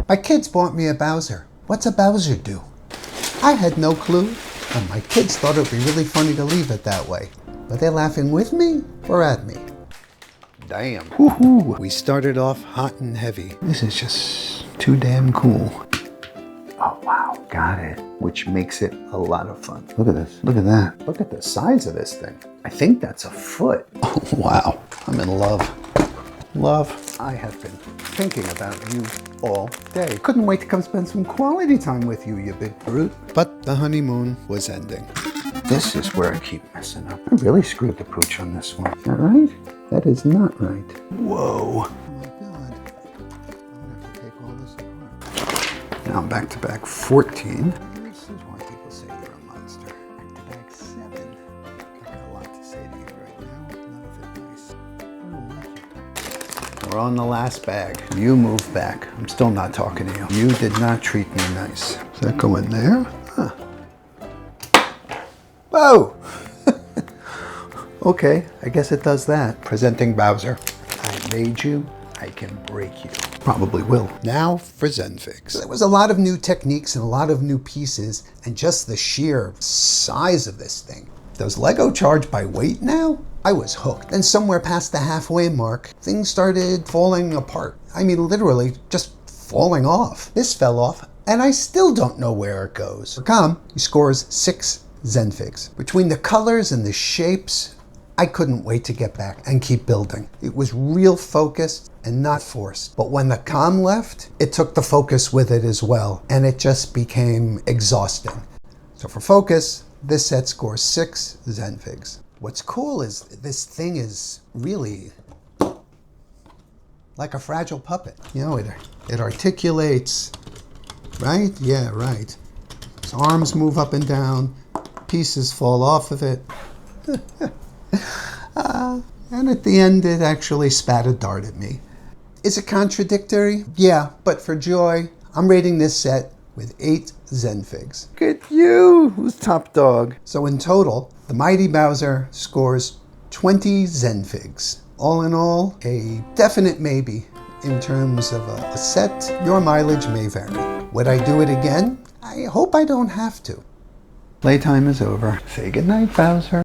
My kids bought me a Bowser. What's a Bowser do? I had no clue, and my kids thought it would be really funny to leave it that way. But they're laughing with me or at me? Damn. Woohoo! We started off hot and heavy. This is just too damn cool. Oh wow, got it. Which makes it a lot of fun. Look at this, look at that. Look at the size of this thing. I think that's a foot. Oh wow, I'm in love. Love, I have been thinking about you all day. Couldn't wait to come spend some quality time with you, you big brute. But the honeymoon was ending. This is where I keep messing up. I really screwed the pooch on this one. Is that right? That is not right. Whoa. Oh my God. I'm gonna have to take all this apart. Now I'm back to back 14. This is why people say you're a monster. Back to back 7. I got a lot to say to you right now. None of it nice. I don't like it. We're on the last bag. You move back. I'm still not talking to you. You did not treat me nice. Does that go in there? Huh. Whoa! Okay, I guess it does that. Presenting Bowser. I made you, I can break you. Probably will. Now for Zenfigs. There was a lot of new techniques and a lot of new pieces, and just the sheer size of this thing. Does Lego charge by weight now? I was hooked. Then somewhere past the halfway mark, things started falling apart. I mean, literally just falling off. This fell off, and I still don't know where it goes. For Com, he scores 6 Zenfigs. Between the colors and the shapes, I couldn't wait to get back and keep building. It was real focused and not forced. But when the Com left, it took the focus with it as well, and it just became exhausting. So for focus, this set scores 6 Zenfigs. What's cool is this thing is really like a fragile puppet. You know, it articulates, right? Yeah, right. Its arms move up and down. Pieces fall off of it. And at the end, it actually spat a dart at me. Is it contradictory? Yeah, but for joy, I'm rating this set with 8 Zenfigs. Look at you, who's top dog. So in total, the Mighty Bowser scores 20 Zenfigs. All in all, a definite maybe in terms of a set. Your mileage may vary. Would I do it again? I hope I don't have to. Playtime is over. Say goodnight, Bowser.